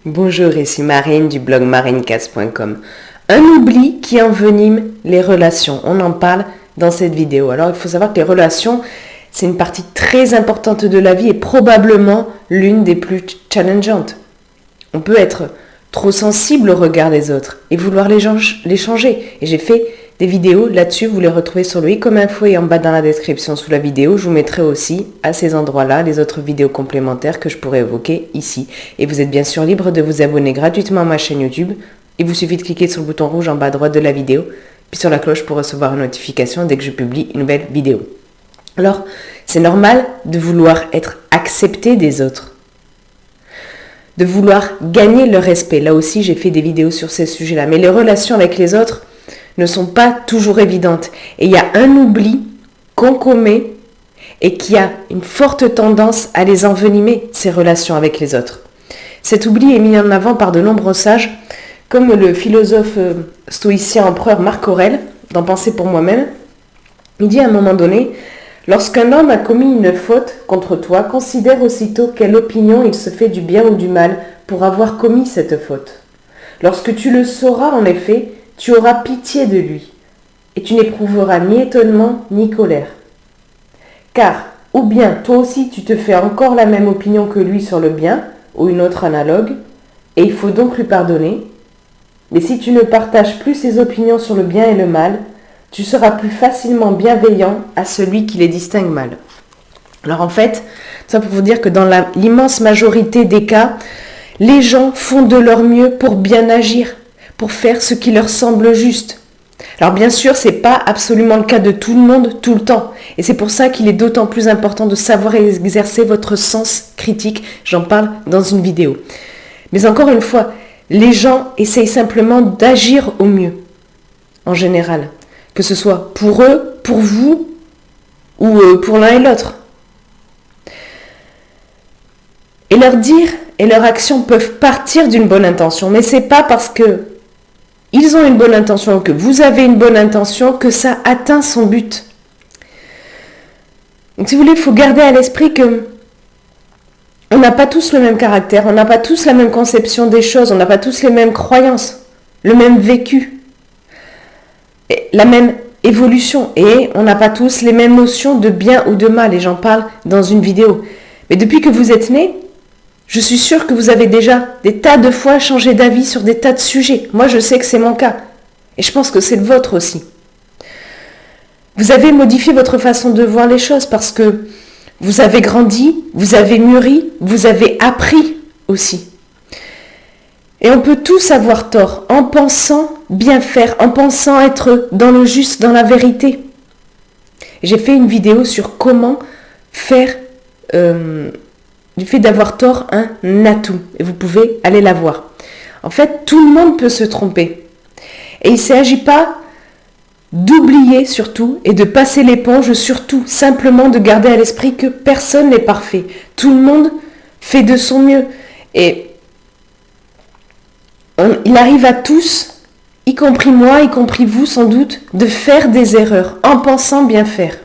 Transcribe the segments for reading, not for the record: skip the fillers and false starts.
Bonjour, ici Marine du blog marinecast.com. Un oubli qui envenime les relations. On en parle dans cette vidéo. Alors, il faut savoir que les relations, c'est une partie très importante de la vie et probablement l'une des plus challengeantes. On peut être trop sensible au regard des autres et vouloir les changer. Et j'ai fait des vidéos là-dessus, vous les retrouvez sur le i comme info et en bas dans la description sous la vidéo. Je vous mettrai aussi à ces endroits-là les autres vidéos complémentaires que je pourrais évoquer ici. Et vous êtes bien sûr libre de vous abonner gratuitement à ma chaîne YouTube. Il vous suffit de cliquer sur le bouton rouge en bas à droite de la vidéo, puis sur la cloche pour recevoir une notification dès que je publie une nouvelle vidéo. Alors, c'est normal de vouloir être accepté des autres, de vouloir gagner leur respect. Là aussi, j'ai fait des vidéos sur ces sujets-là. Mais les relations avec les autres ne sont pas toujours évidentes. Et il y a un oubli qu'on commet et qui a une forte tendance à les envenimer, ces relations avec les autres. Cet oubli est mis en avant par de nombreux sages, comme le philosophe stoïcien empereur Marc Aurèle, dans Penser pour moi-même. Il dit à un moment donné, « Lorsqu'un homme a commis une faute contre toi, considère aussitôt quelle opinion il se fait du bien ou du mal pour avoir commis cette faute. Lorsque tu le sauras en effet, tu auras pitié de lui, et tu n'éprouveras ni étonnement ni colère. Car, ou bien toi aussi tu te fais encore la même opinion que lui sur le bien, ou une autre analogue, et il faut donc lui pardonner, mais si tu ne partages plus ses opinions sur le bien et le mal, tu seras plus facilement bienveillant à celui qui les distingue mal. » Alors en fait, ça pour vous dire que dans l'immense majorité des cas, les gens font de leur mieux pour bien agir, pour faire ce qui leur semble juste. Alors bien sûr, ce n'est pas absolument le cas de tout le monde, tout le temps. Et c'est pour ça qu'il est d'autant plus important de savoir exercer votre sens critique. J'en parle dans une vidéo. Mais encore une fois, les gens essayent simplement d'agir au mieux, en général. Que ce soit pour eux, pour vous, ou pour l'un et l'autre. Et leur dire et leur action peuvent partir d'une bonne intention. Mais ce n'est pas parce que ils ont une bonne intention, que vous avez une bonne intention, que ça atteint son but. Donc si vous voulez, il faut garder à l'esprit que on n'a pas tous le même caractère, on n'a pas tous la même conception des choses, on n'a pas tous les mêmes croyances, le même vécu, la même évolution, et on n'a pas tous les mêmes notions de bien ou de mal, et j'en parle dans une vidéo. Mais depuis que vous êtes né, je suis sûre que vous avez déjà des tas de fois changé d'avis sur des tas de sujets. Moi, je sais que c'est mon cas. Et je pense que c'est le vôtre aussi. Vous avez modifié votre façon de voir les choses parce que vous avez grandi, vous avez mûri, vous avez appris aussi. Et on peut tous avoir tort en pensant bien faire, en pensant être dans le juste, dans la vérité. J'ai fait une vidéo sur comment faire du fait d'avoir tort un atout. Et vous pouvez aller la voir. En fait, tout le monde peut se tromper. Et il ne s'agit pas d'oublier surtout et de passer l'éponge surtout. Simplement de garder à l'esprit que personne n'est parfait. Tout le monde fait de son mieux. Et il arrive à tous, y compris moi, y compris vous sans doute, de faire des erreurs en pensant bien faire.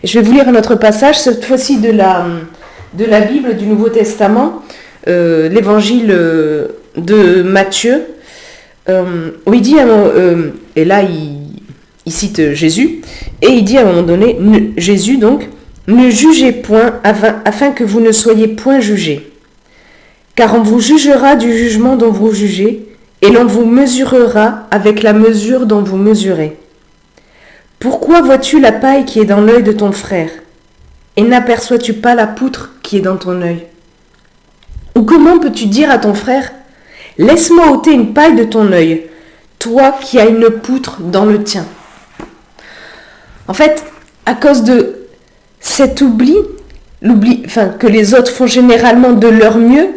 Et je vais vous lire un autre passage, cette fois-ci de la Bible du Nouveau Testament, l'évangile de Matthieu, où il dit, et là il cite Jésus, et il dit à un moment donné, Jésus donc, « Ne jugez point afin que vous ne soyez point jugés, car on vous jugera du jugement dont vous jugez, et l'on vous mesurera avec la mesure dont vous mesurez. Pourquoi vois-tu la paille qui est dans l'œil de ton frère, et n'aperçois-tu pas la poutre qui est dans ton œil? Ou comment peux-tu dire à ton frère, laisse-moi ôter une paille de ton œil, toi qui as une poutre dans le tien? » En fait, à cause de cet oubli que les autres font généralement de leur mieux,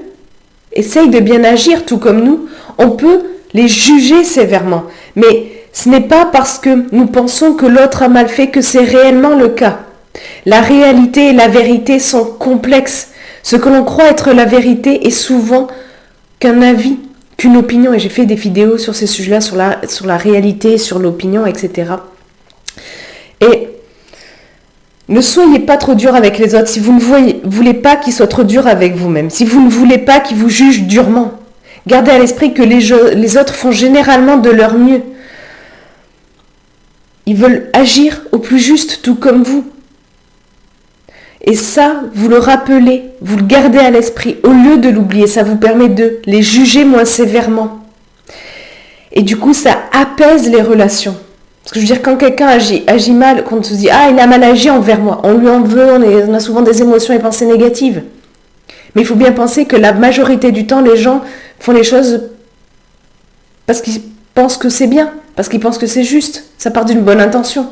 essayent de bien agir tout comme nous, on peut les juger sévèrement. Mais ce n'est pas parce que nous pensons que l'autre a mal fait que c'est réellement le cas. La réalité et la vérité sont complexes. Ce que l'on croit être la vérité est souvent qu'un avis, qu'une opinion. Et j'ai fait des vidéos sur ces sujets-là, sur la réalité, sur l'opinion, etc. Et Ne soyez pas trop dur avec les autres si vous ne voulez pas qu'ils soient trop durs avec vous-même, si vous ne voulez pas qu'ils vous jugent durement. Gardez à l'esprit que les autres font généralement de leur mieux. Ils veulent agir au plus juste, tout comme vous. Et ça, vous le rappelez, vous le gardez à l'esprit, au lieu de l'oublier. Ça vous permet de les juger moins sévèrement. Et du coup, ça apaise les relations. Parce que je veux dire, quand quelqu'un agit mal, quand on se dit « Ah, il a mal agi envers moi », on lui en veut, on a souvent des émotions et pensées négatives. Mais il faut bien penser que la majorité du temps, les gens font les choses parce qu'ils pensent que c'est bien, parce qu'ils pensent que c'est juste. Ça part d'une bonne intention.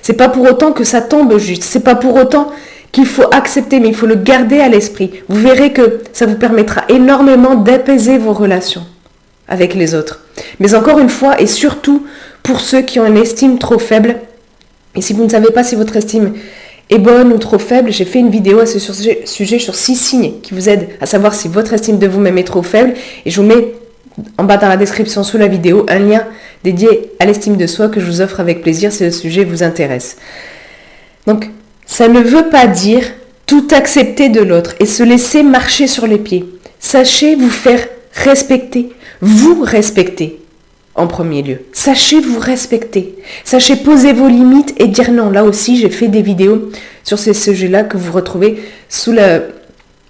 C'est pas pour autant que ça tombe juste. C'est pas pour autant qu'il faut accepter, mais il faut le garder à l'esprit. Vous verrez que ça vous permettra énormément d'apaiser vos relations avec les autres. Mais encore une fois, et surtout pour ceux qui ont une estime trop faible, et si vous ne savez pas si votre estime est bonne ou trop faible, j'ai fait une vidéo à ce sujet sur 6 signes qui vous aident à savoir si votre estime de vous-même est trop faible. Et je vous mets en bas dans la description sous la vidéo un lien dédié à l'estime de soi que je vous offre avec plaisir si le sujet vous intéresse. Donc, ça ne veut pas dire tout accepter de l'autre et se laisser marcher sur les pieds. Sachez vous faire respecter, vous respecter en premier lieu. Sachez vous respecter. Sachez poser vos limites et dire non. Là aussi, j'ai fait des vidéos sur ces sujets-là que vous retrouvez sous la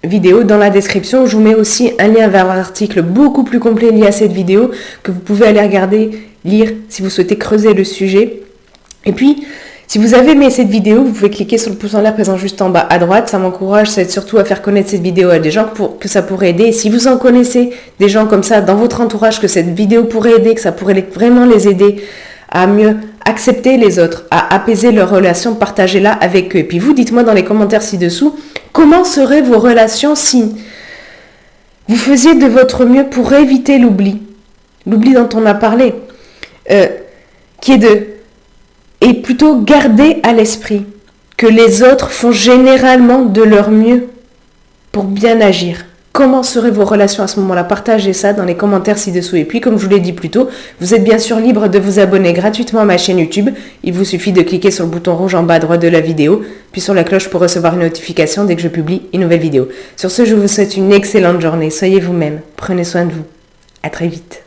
vidéo dans la description. Je vous mets aussi un lien vers un article beaucoup plus complet lié à cette vidéo que vous pouvez aller regarder, lire si vous souhaitez creuser le sujet. Et puis, si vous avez aimé cette vidéo, vous pouvez cliquer sur le pouce en l'air présent juste en bas à droite. Ça m'encourage, ça aide surtout à faire connaître cette vidéo à des gens que ça pourrait aider. Et si vous en connaissez des gens comme ça dans votre entourage, que cette vidéo pourrait aider, que ça pourrait vraiment les aider à mieux accepter les autres, à apaiser leurs relations, partagez-la avec eux. Et puis vous, dites-moi dans les commentaires ci-dessous, comment seraient vos relations si vous faisiez de votre mieux pour éviter l'oubli dont on a parlé, qui est et plutôt garder à l'esprit que les autres font généralement de leur mieux pour bien agir. Comment seraient vos relations à ce moment-là? Partagez ça dans les commentaires ci-dessous. Et puis, comme je vous l'ai dit plus tôt, vous êtes bien sûr libre de vous abonner gratuitement à ma chaîne YouTube. Il vous suffit de cliquer sur le bouton rouge en bas à droite de la vidéo, puis sur la cloche pour recevoir une notification dès que je publie une nouvelle vidéo. Sur ce, je vous souhaite une excellente journée. Soyez vous-même. Prenez soin de vous. À très vite.